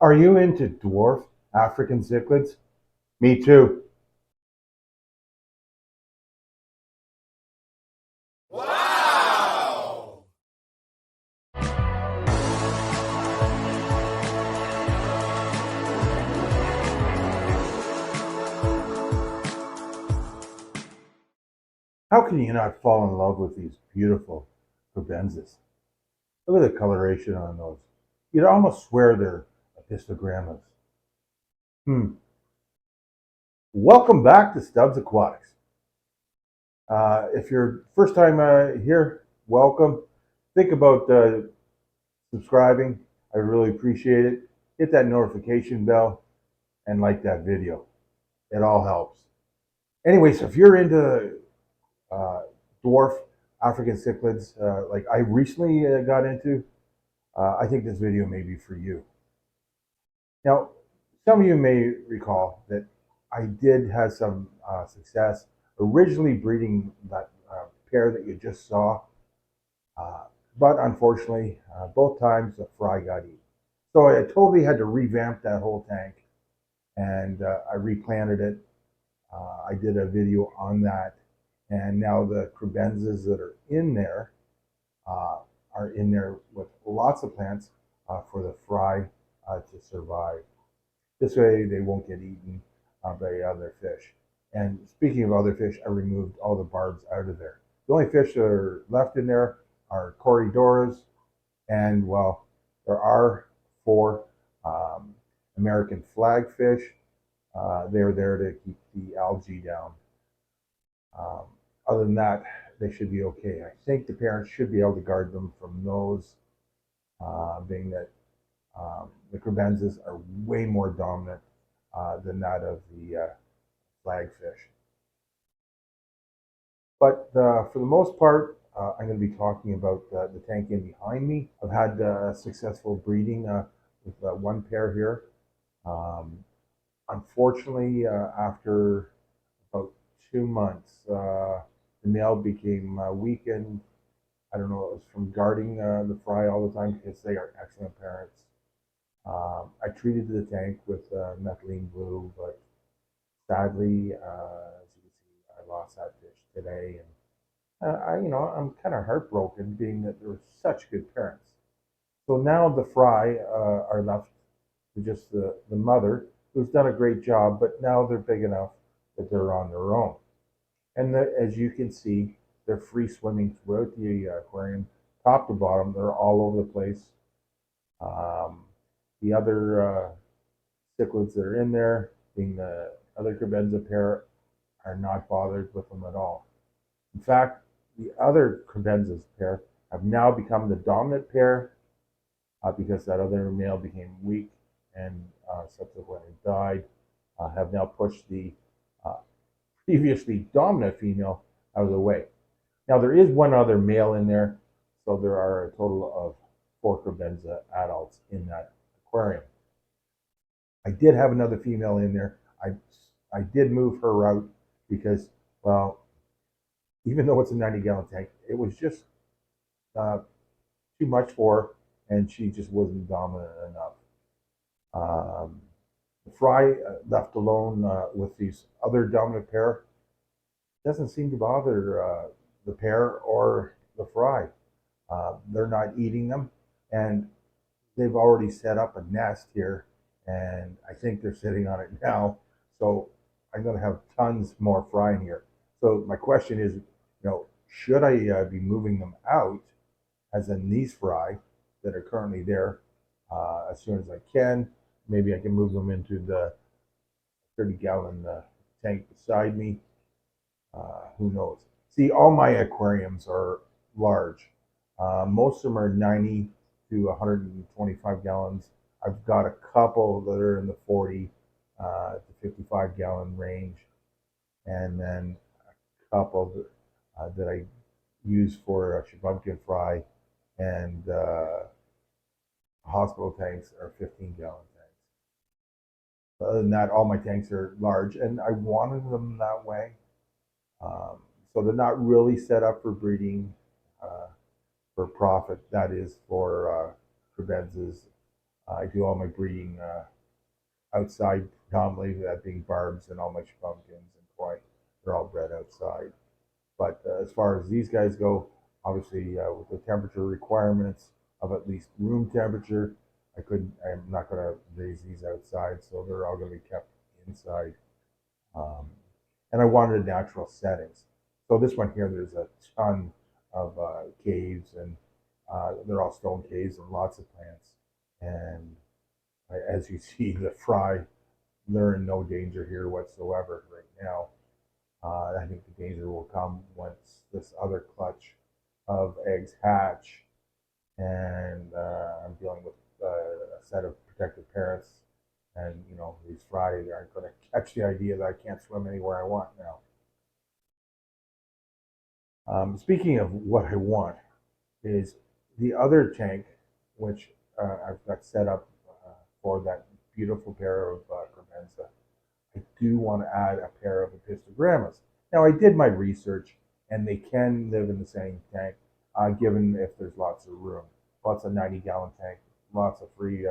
Are you into dwarf African cichlids? Me too. Wow! How can you not fall in love with these beautiful Kribensis? Look at the coloration on those. You'd almost swear they're histogrammas. Hmm. Welcome back to Stubbs Aquatics. If you're first time here, welcome. Think about subscribing. I really appreciate it. Hit that notification bell and like that video. It all helps. Anyway, so if you're into uh, dwarf African cichlids, like I recently got into, I think this video may be for you. Now, some of you may recall that I did have some success originally breeding that pair that you just saw, uh, but unfortunately, both times the fry got eaten. So I totally had to revamp that whole tank, and I replanted it. I did a video on that, and now the Kribensis that are uh, in there with lots of plants for the fry to survive. This way, they won't get eaten by other fish. And speaking of other fish, I removed all the barbs out of there. The only fish that are left in there are corridoras, and well, there are four um, American flagfish. They're there to keep the algae down. Um, Other than that, they should be okay. I think the parents should be able to guard them from those, being that the Kribensis are way more dominant than that of the flagfish. But for the most part, I'm going to be talking about the tank in behind me. I've had successful breeding with one pair here. Um, Unfortunately, after about 2 months, the male became weakened. I don't know, it was from guarding the fry all the time because they are excellent parents. I treated the tank with methylene blue, but sadly, as you can see, I lost that fish today, and I'm kind of heartbroken, being that they were such good parents. So now the fry are left to just the mother, who's done a great job, but now they're big enough that they're on their own. And as you can see, they're free swimming throughout the aquarium, top to bottom. They're all over the place. Um, the other cichlids that are in there, being the other crebenza pair, are not bothered with them at all. In fact, the other Kribensis pair have now become the dominant pair because that other male became weak and subsequently died. Have now pushed the uh, previously dominant female out of the way. Now there is one other male in there, so there are a total of 4 Kribenza adults in that aquarium. I did have another female in there. I did move her out because, well, even though it's a 90-gallon tank, it was just uh, too much for her, and she just wasn't dominant enough. Um, the fry left alone with these other dominant pair doesn't seem to bother the pair or the fry. They're not eating them, and they've already set up a nest here, and I think they're sitting on it now. So I'm going to have tons more fry in here. So my question is, should I be moving them out, as in these fry that are currently there, as soon as I can? Maybe I can move them into the 30-gallon tank beside me. Who knows? See, all my aquariums are large. Most of them are 90 to 125 gallons. I've got a couple that are in the 40 to 55-gallon range, and then a couple that I use for Shibunkin fry, and hospital tanks are 15-gallon tanks. But other than that, all my tanks are large, and I wanted them that way. Um, so they're not really set up for breeding uh, for profit. That is for Kribensis I do all my breeding outside, predominantly, that being barbs, and all my pumpkins and koi. They're all bred outside. But as far as these guys go, obviously with the temperature requirements of at least room temperature, I'm not going to raise these outside, so they're all going to be kept inside. Um, and I wanted natural settings. So this one here, there's a ton of caves, and they're all stone caves and lots of plants. And as you see, the fry, they're in no danger here whatsoever right now. I think the danger will come once this other clutch of eggs hatch, and I'm dealing with a set of protective parents, and these fry aren't going to catch the idea that I can't swim anywhere I want now. Speaking of what I want, is the other tank, which I've got set up for that beautiful pair of Kribensis. I do want to add a pair of epistogrammas. Now, I did my research, and they can live in the same tank, given if there's lots of room. Lots of 90-gallon tank, lots of free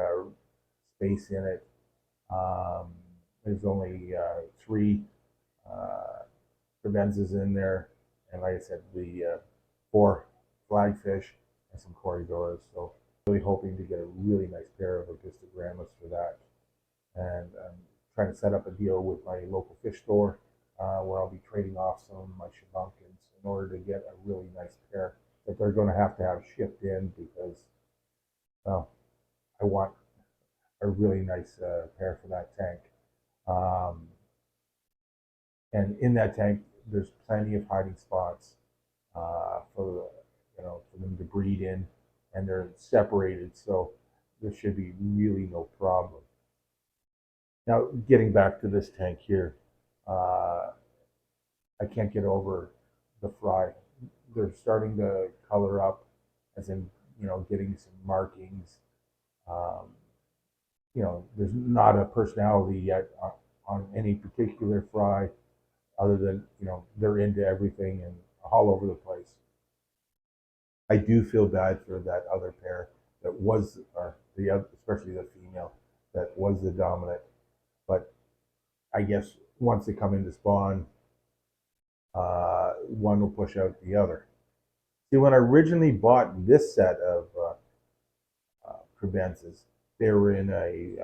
space in it. Um, there's only three uh, Kribensis in there, and like I said, the four flagfish and some corridoras. So really hoping to get a really nice pair of epistogrammas for that. And trying to set up a deal with my local fish store where I'll be trading off some of my shabunkins in order to get a really nice pair that they're going to have shipped in, because well, I want a really nice pair for that tank. Um, and in that tank, there's plenty of hiding spots for for them to breed in, and they're separated, so there should be really no problem. Now, getting back to this tank here, uh, I can't get over the fry. They're starting to color up, as in, getting some markings. Um, there's not a personality yet on any particular fry, other than, they're into everything and all over the place. I do feel bad for that other pair that was, or the other, especially the female that was the dominant. But I guess once they come into spawn, one will push out the other. See, when I originally bought this set of Kribensis, they were in a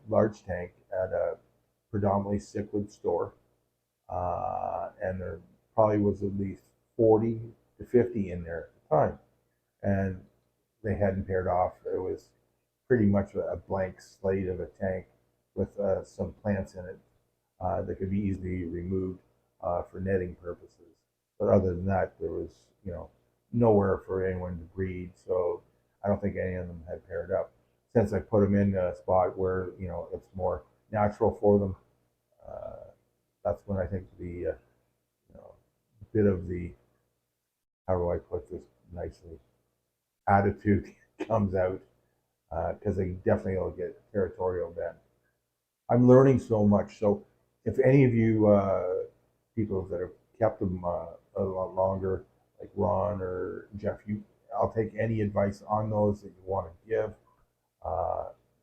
large tank at a predominantly cichlid store, and there probably was at least 40 to 50 in there at the time, and they hadn't paired off. It was pretty much a blank slate of a tank with some plants in it that could be easily removed for netting purposes. But other than that, there was, nowhere for anyone to breed. So I don't think any of them had paired up. Since I put them in a spot where, it's more natural for them, uh, that's when I think the, bit of the, how do I put this nicely, attitude comes out, because they definitely will get territorial then. I'm learning so much. So if any of you people that have kept them a lot longer, like Ron or Jeff, I'll take any advice on those that you want to give,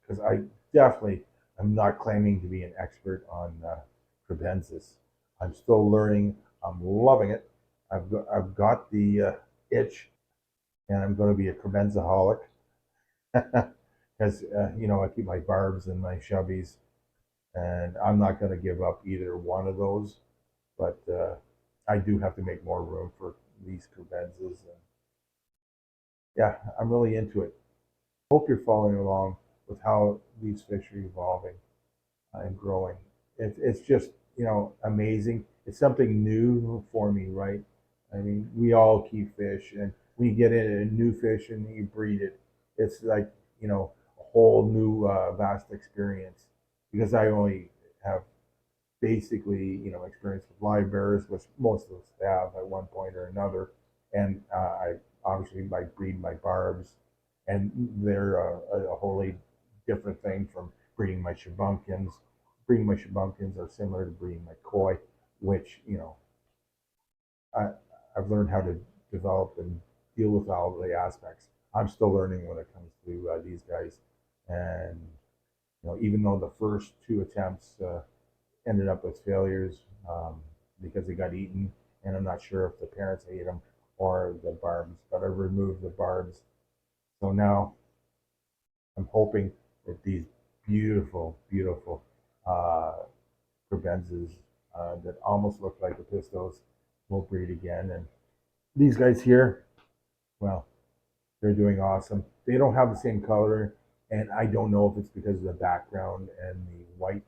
because I definitely am not claiming to be an expert on Kribensis. I'm still learning. I'm loving it. I've got the itch, and I'm going to be a Kribensaholic, because I keep my barbs and my shubbies, and I'm not going to give up either one of those. But I do have to make more room for these Kribensis, and yeah, I'm really into it. Hope you're following along with how these fish are evolving and growing. It's just amazing. It's something new for me, right? I mean, we all keep fish, and when you get in a new fish and you breed it, it's like a whole new vast experience, because I only have basically experience with live bears, which most of us have at one point or another, and I obviously breed my barbs, and they're a wholly different thing from breeding my shabunkins. Breeding my shabunkins are similar to breeding my koi, which I, I've learned how to develop and deal with all the aspects. I'm still learning when it comes to these guys. And even though the first two attempts ended up as failures because they got eaten, and I'm not sure if the parents ate them or the barbs, but I removed the barbs. So now I'm hoping that these beautiful, beautiful Kribensis that almost look like the pistos will breed again. And these guys here, well, they're doing awesome. They don't have the same color, and I don't know if it's because of the background and the white